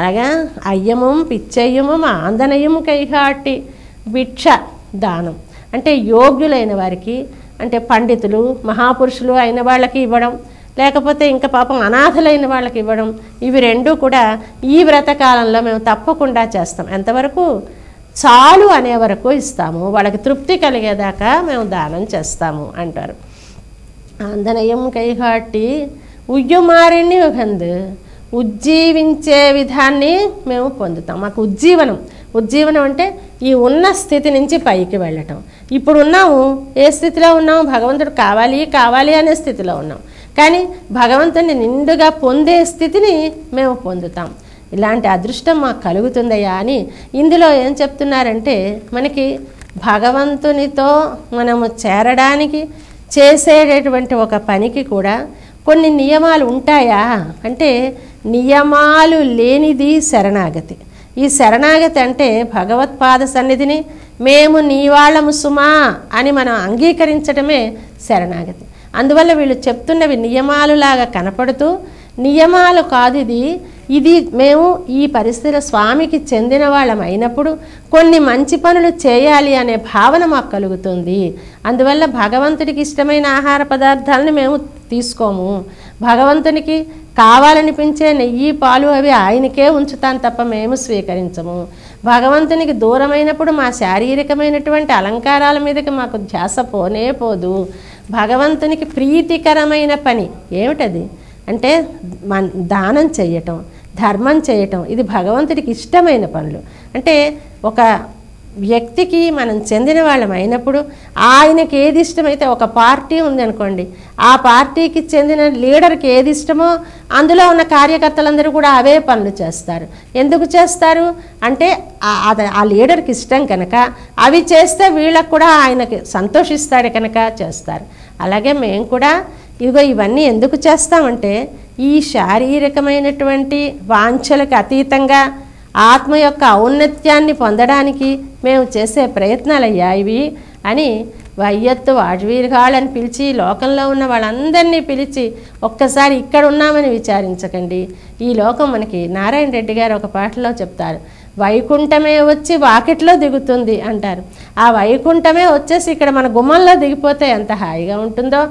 అలాగా అయ్యమం పిచ్చయ్యమం ఆందనయం కైహాటి భిక్ష దానం అంటే యోగ్యులైన వారికి, అంటే పండితులు మహాపురుషులు అయిన వాళ్ళకి ఇవ్వడం, లేకపోతే ఇంకా పాపం అనాథలైన వాళ్ళకి ఇవ్వడం, ఇవి రెండూ కూడా ఈ వ్రతకాలంలో మేము తప్పకుండా చేస్తాం. ఎంతవరకు? చాలు అనే వరకు ఇస్తాము, వాళ్ళకి తృప్తి కలిగేదాకా మేము దానం చేస్తాము అంటారు. ఆందనయం కైహాటి ఉయ్యుమారిని ఉగందు, ఉజ్జీవించే విధాన్ని మేము పొందుతాం. మాకు ఉజ్జీవనం అంటే ఈ ఉన్న స్థితి నుంచి పైకి వెళ్ళటం. ఇప్పుడు ఉన్నాము, ఏ స్థితిలో ఉన్నాము? భగవంతుడు కావాలి అనే స్థితిలో ఉన్నాం, కానీ భగవంతుని నిండుగా పొందే స్థితిని మేము పొందుతాం. ఇలాంటి అదృష్టం మాకు కలుగుతుందయ్యా అని ఇందులో ఏం చెప్తున్నారంటే, మనకి భగవంతునితో మనము చేరడానికి చేసేటటువంటి ఒక పనికి కూడా కొన్ని నియమాలు ఉంటాయా అంటే, నియమాలు లేనిది శరణాగతి. ఈ శరణాగతి అంటే భగవత్పాద సన్నిధిని మేము నీ వాళ్ళము సుమా అని మనం అంగీకరించడమే శరణాగతి. అందువల్ల వీళ్ళు చెప్తున్నవి నియమాలులాగా కనపడుతూ, నియమాలు కాదు ఇది మేము ఈ పరిస్థితిలో స్వామికి చెందిన వాళ్ళం అయినప్పుడు కొన్ని మంచి పనులు చేయాలి అనే భావన మాకు కలుగుతుంది. అందువల్ల భగవంతుడికి ఇష్టమైన ఆహార పదార్థాలను మేము తీసుకోము, భగవంతునికి కావాలనిపించే నెయ్యి పాలు అవి ఆయనకే ఉంచుతాను తప్ప మేము స్వీకరించము. భగవంతునికి దూరమైనప్పుడు మా శారీరకమైనటువంటి అలంకారాల మీదకి మాకు ధ్యాస పోనే పోదు. భగవంతునికి ప్రీతికరమైన పని ఏమిటది అంటే దానం చేయటం, ధర్మం చేయటం, ఇది భగవంతుడికి ఇష్టమైన పనులు. అంటే ఒక వ్యక్తికి మనం చెందిన వాళ్ళం అయినప్పుడు ఆయనకి ఏది ఇష్టమైతే, ఒక పార్టీ ఉందనుకోండి, ఆ పార్టీకి చెందిన లీడర్కి ఏది ఇష్టమో అందులో ఉన్న కార్యకర్తలందరూ కూడా అవే పనులు చేస్తారు. ఎందుకు చేస్తారు అంటే ఆ లీడర్కి ఇష్టం కనుక, అవి చేస్తే వీళ్ళకు కూడా ఆయనకి సంతోషిస్తాడు కనుక చేస్తారు. అలాగే మేము కూడా ఇవన్నీ ఎందుకు చేస్తామంటే, ఈ శారీరకమైనటువంటి వాంఛలకు అతీతంగా ఆత్మ యొక్క ఔన్నత్యాన్ని పొందడానికి మేము చేసే ప్రయత్నాలయ్యా ఇవి అని వయ్యత్తు వాజ్వీర్గాళ్ళని పిలిచి, లోకంలో ఉన్న వాళ్ళందరినీ పిలిచి, ఒక్కసారి ఇక్కడ ఉన్నామని విచారించకండి, ఈ లోకం మనకి నారాయణ రెడ్డి గారు ఒక పాటలో చెప్తారు, వైకుంఠమే వచ్చి వాకిట్లో దిగుతుంది అంటారు. ఆ వైకుంఠమే వచ్చేసి ఇక్కడ మన గుమ్మంలో దిగిపోతే ఎంత హాయిగా ఉంటుందో.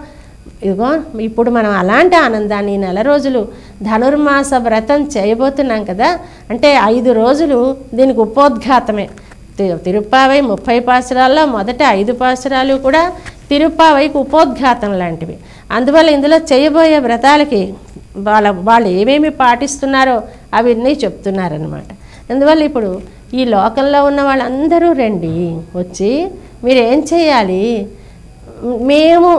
ఇదిగో ఇప్పుడు మనం అలాంటి ఆనందాన్ని ఈ నెల రోజులు ధనుర్మాస వ్రతం చేయబోతున్నాం కదా, అంటే 5 రోజులు దీనికి ఉపోద్ఘాతమే. తిరుప్పావై 30 పాసురాల్లో మొదట 5 పాసురాలు కూడా తిరుప్పావైకి ఉపోద్ఘాతం లాంటివి. అందువల్ల ఇందులో చేయబోయే వ్రతాలకి వాళ్ళు ఏమేమి పాటిస్తున్నారో అవన్నీ చెప్తున్నారనమాట. అందువల్ల ఇప్పుడు ఈ లోకంలో ఉన్న వాళ్ళందరూ రండి, వచ్చి మీరేం చేయాలి, మేము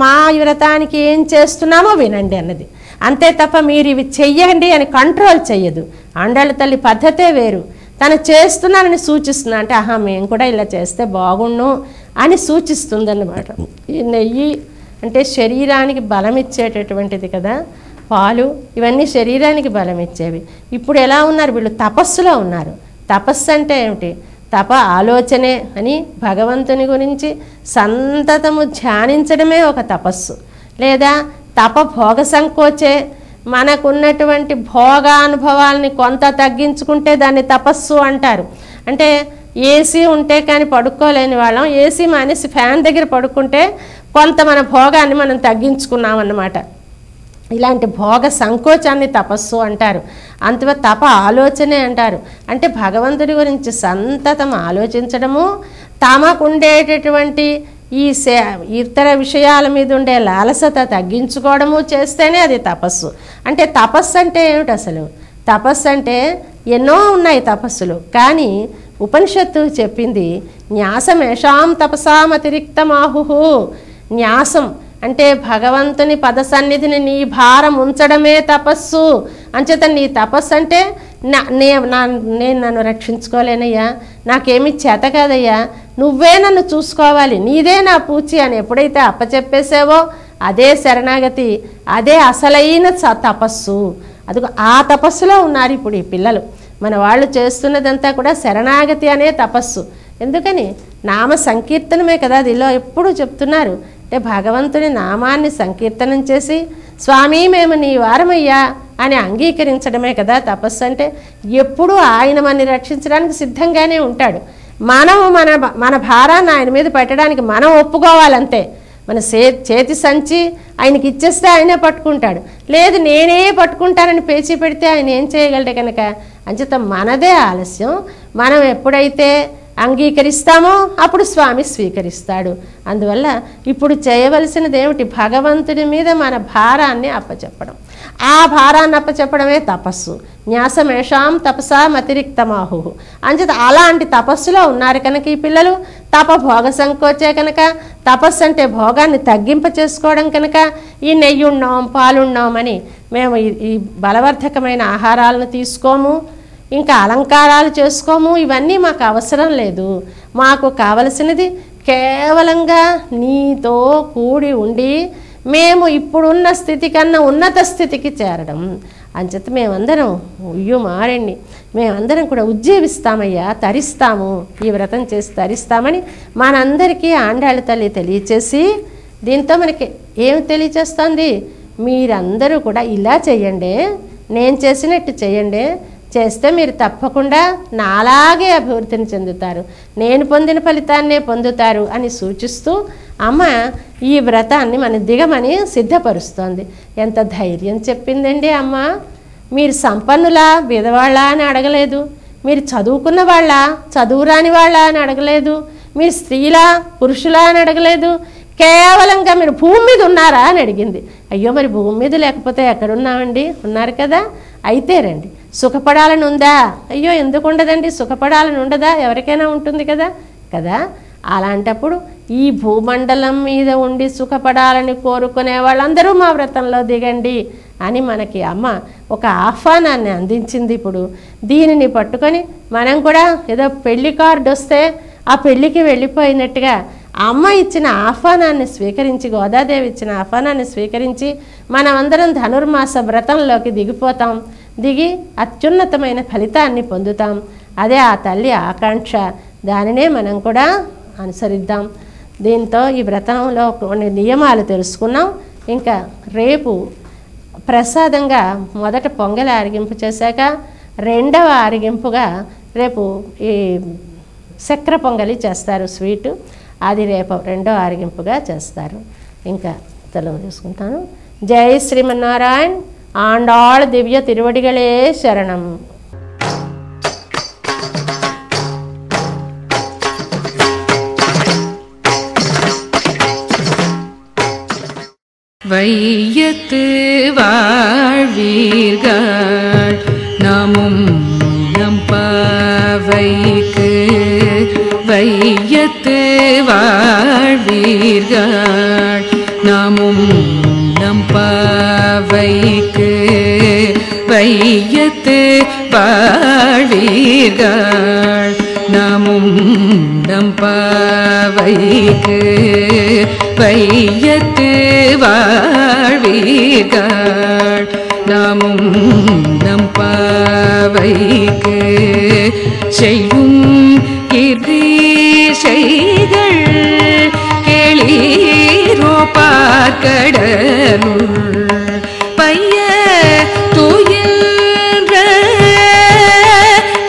మా వ్రతానికి ఏం చేస్తున్నామో వినండి అన్నది. అంతే తప్ప మీరు ఇవి చెయ్యండి అని కంట్రోల్ చెయ్యదు. ఆండాళ్ళ తల్లి పద్ధతే వేరు. తను చేస్తున్నానని సూచిస్తున్నా అంటే, మేము కూడా ఇలా చేస్తే బాగుండు అని సూచిస్తుందన్నమాట. ఈ నెయ్యి అంటే శరీరానికి బలం ఇచ్చేటటువంటిది కదా, పాలు ఇవన్నీ శరీరానికి బలం ఇచ్చేవి. ఇప్పుడు ఎలా ఉన్నారు వీళ్ళు? తపస్సులో ఉన్నారు. తపస్సు అంటే ఏమిటి? తప ఆలోచనే అని భగవంతుని గురించి సంతతము ధ్యానించడమే ఒక తపస్సు. లేదా తప భోగ సంకోచే, మనకున్నటువంటి భోగానుభవాల్ని కొంత తగ్గించుకుంటే దాన్ని తపస్సు అంటారు. అంటే ఏసీ ఉంటే కానీ పడుకోలేని వాళ్ళం ఏసీ మానేసి ఫ్యాన్ దగ్గర పడుకుంటే కొంత మన భోగాన్ని మనం తగ్గించుకున్నాం అన్నమాట. ఇలాంటి భోగ సంకోచాన్ని తపస్సు అంటారు. అంత తప ఆలోచనే అంటారు. అంటే భగవంతుడి గురించి సంతతం ఆలోచించడము, తమకుండేటటువంటి ఈ ఇతర విషయాల మీద ఉండే లాలసత తగ్గించుకోవడము చేస్తేనే అది తపస్సు. అంటే తపస్సు అంటే ఏమిటి అసలు? తపస్సు అంటే ఎన్నో ఉన్నాయి తపస్సులు, కానీ ఉపనిషత్తు చెప్పింది న్యాసమేషాం తపసాం అతిరిక్తమాహు. న్యాసం అంటే భగవంతుని పద సన్నిధిని నీ భారం ఉంచడమే తపస్సు. అంచేత నీ తపస్సు అంటే నేను నన్ను రక్షించుకోలేనయ్యా, నాకేమీ చేత కాదయ్యా, నువ్వే నన్ను చూసుకోవాలి, నీదే నా పూచి అని ఎప్పుడైతే అప్పచెప్పేసావో అదే శరణాగతి, అదే అసలైన తపస్సు. అదిగో ఆ తపస్సులో ఉన్నారు ఇప్పుడు ఈ పిల్లలు. మన వాళ్ళు చేస్తున్నదంతా కూడా శరణాగతి అనే తపస్సు. ఎందుకని? నామ సంకీర్తనమే కదా దీనిలో ఎప్పుడు చెప్తున్నారు. అంటే భగవంతుని నామాన్ని సంకీర్తనం చేసి, స్వామి మేము నీ వారమయ్యా అని అంగీకరించడమే కదా తపస్సు అంటే. ఎప్పుడూ ఆయన మనని రక్షించడానికి సిద్ధంగానే ఉంటాడు. మనము మన మన భారాన్ని ఆయన మీద పెట్టడానికి మనం ఒప్పుకోవాలంతే. మన చేతి సంచి ఆయనకి ఇచ్చేస్తే ఆయనే పట్టుకుంటాడు. లేదు నేనే పట్టుకుంటానని పేచీ పెడితే ఆయన ఏం చేయగలడు కనుక. అంచేత మనదే ఆలస్యం. మనం ఎప్పుడైతే అంగీకరిస్తామో అప్పుడు స్వామి స్వీకరిస్తాడు. అందువల్ల ఇప్పుడు చేయవలసినది ఏమిటి? భగవంతుడి మీద మన భారాన్ని అప్పచెప్పడం. ఆ భారాన్ని అప్పచెప్పడమే తపస్సు. న్యాసమేషాం తపసాం అతిరిక్తమాహు. అంచేత అలాంటి తపస్సులో ఉన్నారు కనుక ఈ పిల్లలు. తప భోగ సంకోచే కనుక, తపస్సు అంటే భోగాన్ని తగ్గింప చేసుకోవడం కనుక ఈ నెయ్యి ఉన్నాం పాలున్నాం అని మేము ఈ బలవర్ధకమైన ఆహారాలను తీసుకోము, ఇంకా అలంకారాలు చేసుకోము. ఇవన్నీ మాకు అవసరం లేదు. మాకు కావలసినది కేవలంగా నీతో కూడి ఉండి మేము ఇప్పుడున్న స్థితి కన్నా ఉన్నత స్థితికి చేరడం. అంచేత మేమందరం మారండి, మేమందరం కూడా ఉజ్జీవిస్తామయ్యా, తరిస్తాము, ఈ వ్రతం చేసి తరిస్తామని మనందరికీ ఆండాళ్ళ తల్లి తెలియచేసి, దీంతో మనకి ఏమి తెలియచేస్తుంది? మీరందరూ కూడా ఇలా చేయండి, నేను చేసినట్టు చేయండి, చేస్తే మీరు తప్పకుండా నాలాగే అభివృద్ధిని చెందుతారు, నేను పొందిన ఫలితాన్నే పొందుతారు అని సూచిస్తూ అమ్మ ఈ వ్రతాన్ని మన దిగమని సిద్ధపరుస్తోంది. ఎంత ధైర్యం చెప్పిందండి అమ్మ. మీరు సంపన్నులా బీదవాళ్ళ అని అడగలేదు, మీరు చదువుకున్న వాళ్ళ చదువురాని వాళ్ళ అని అడగలేదు, మీరు స్త్రీలా పురుషులా అని అడగలేదు, కేవలంగా మీరు భూమి మీద ఉన్నారా అని అడిగింది. అయ్యో మరి భూమి మీద లేకపోతే ఎక్కడున్నామండి? ఉన్నారు కదా, అయితే రండి. సుఖపడాలని ఉందా? అయ్యో ఎందుకు ఉండదండి, సుఖపడాలని ఉండదా? ఎవరికైనా ఉంటుంది కదా కదా. అలాంటప్పుడు ఈ భూమండలం మీద ఉండి సుఖపడాలని కోరుకునే వాళ్ళందరూ మా వ్రతంలో దిగండి అని మనకి అమ్మ ఒక ఆహ్వానాన్ని అందించింది. ఇప్పుడు దీనిని పట్టుకొని మనం కూడా ఏదో పెళ్లి కార్డు వస్తే ఆ పెళ్ళికి వెళ్ళిపోయినట్టుగా అమ్మ ఇచ్చిన ఆహ్వానాన్ని స్వీకరించి, గోదాదేవి ఇచ్చిన ఆహ్వానాన్ని స్వీకరించి మనమందరం ధనుర్మాస వ్రతంలోకి దిగిపోతాం. దిగి అత్యున్నతమైన ఫలితాన్ని పొందుతాం. అదే ఆ తల్లి ఆకాంక్ష. దానినే మనం కూడా అనుసరిద్దాం. దీంతో ఈ వ్రతంలో కొన్ని నియమాలు తెలుసుకున్నాం. ఇంకా రేపు ప్రసాదంగా మొదట పొంగలి ఆరగింపు చేశాక రెండవ ఆరగింపుగా రేపు ఈ చక్కెర పొంగలి చేస్తారు, స్వీటు. అది రేపు రెండో ఆరగింపుగా చేస్తారు. ఇంకా సెలవు తీసుకుంటాను. జై శ్రీమన్నారాయణ. ఆండాళ్ దివ్య తిరువడిகளே శరణం. வையத்து வாழ்வீர்கள் நாமும் நம் பாவைக்கு, வையத்து வாழ்வீர்கள் நாமும் நம் பாவைக்கு, வையத்து வாழ்வீர்கள் நாமும் நம் பாவைக்கு, வையத்து வாழ்வீர்கள் நாமும் நம் பாவைக்கு, செய்யும் கீர்த்திசைகள் கேளீரோ பார்க்கடலுள் பைய துயின்ற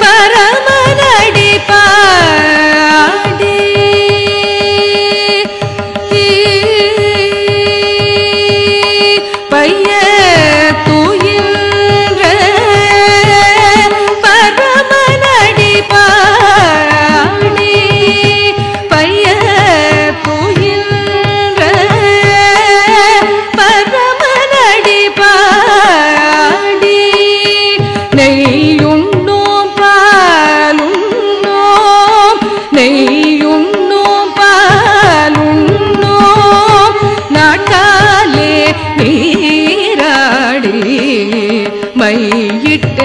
பரமனடி பாடி, பைய துயின்ற பரமனடி பாடி, பைய துயின்ற பரமனடி பாடி, நெய்யுண்ணோம் பாலுண்ணோம், நெய்யுண்ணோம் பாலுண்ணோம், நாட்டாலே நீராடி மையிட்டெழுதோம்,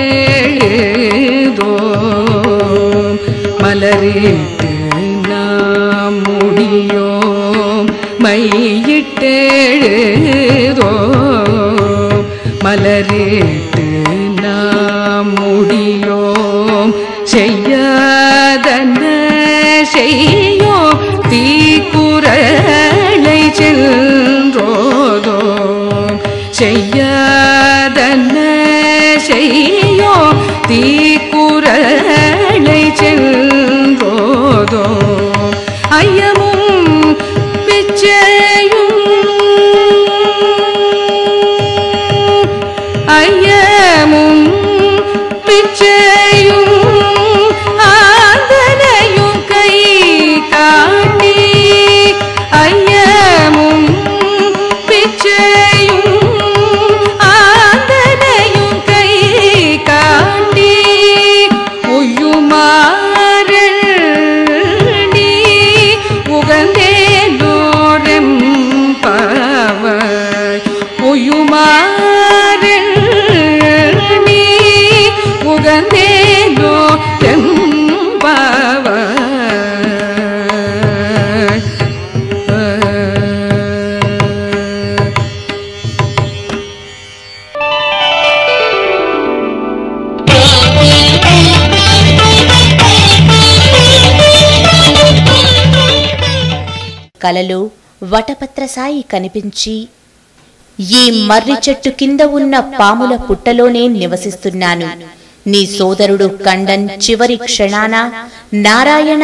மலரிட்டு நாம் முடியோம், மையிட்டெழுதோம், மலரிட்டு நாம் முடியோம், செய்யாதன செய்யோம் தீக்குறளை சென்றோதோம், செய்யாதன செய்யோ தீக்குறளை சென்றோதோ ஐயமும் பிச்சையும் ஐயமும் பிச்சையும் ஆந்தனையும் கை காட்டி ஐயமும் பிச்சையும் ஆந்தனையும் கை காட்டி உய்யுமாறி உகந்தேலோரெம் பாவாய் உய்யுமாறி உகந்தேலோ தெம்பாவாய். కలలో వటపత్రసాయి కనిపించి, ఈ మర్రి చెట్టు కింద ఉన్న పాముల పుట్టలోనే నివసిస్తున్నాను. నీ సోదరుడు కండన్ చివరి క్షణాన నారాయణ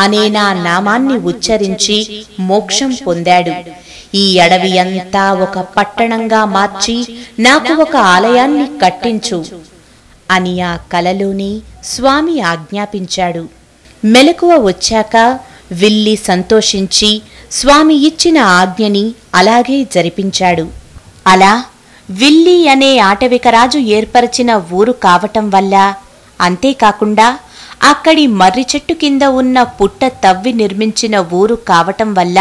అనే నా నామాన్ని ఉచ్చరించి మోక్షం పొందాడు. ఈ అడవి అంతా ఒక పట్టణంగా మార్చి నాకు ఒక ఆలయాన్ని కట్టించు అని ఆ కలలోనే స్వామి ఆజ్ఞాపించాడు. మెలకువ వచ్చాక విల్లి సంతోషించి స్వామి ఇచ్చిన ఆజ్ఞని అలాగే జరిపించాడు. అలా విల్లి అనే ఆటవికరాజు ఏర్పరిచిన ఊరు కావటం వల్ల, అంతేకాకుండా అక్కడి మర్రి చెట్టు కింద ఉన్న పుట్ట తవ్వి నిర్మించిన ఊరు కావటం వల్ల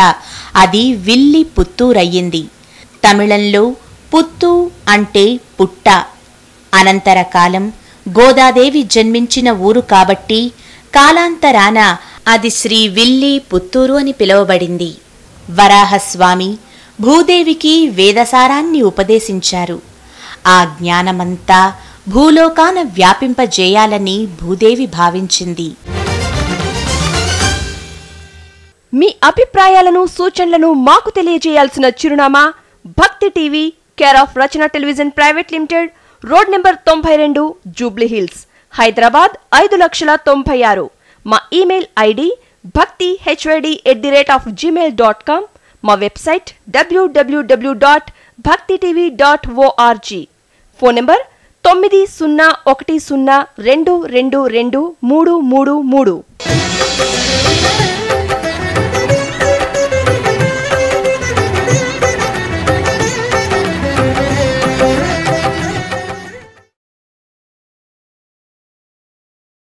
అది విల్లి పుత్తూరయ్యింది. తమిళంలో పుత్తూ అంటే పుట్ట. అనంతర కాలం గోదాదేవి జన్మించిన ఊరు కాబట్టి కాలాంతరాన అది శ్రీ విల్లి పుత్తూరు అని పిలువబడింది. వరాహస్వామి భూదేవికి వేదసారాన్ని ఉపదేశించారు. ఆ జ్ఞానమంతా భూలోకాన వ్యాపింపజేయాలని భూదేవి భావించింది. మీ అభిప్రాయాలను సూచనలను మాకు తెలియజేయాల్సిన చిరునామా భక్తి TV, care of Rachana television private limited, road number 92, Jubilee hills, Hyderabad 5,96,000. మా ఇమెయిల్ ఐడి bhaktihyd@gmail.com. మా వెబ్సైట్ www.bhaktitv.org. Phone number 9010222333.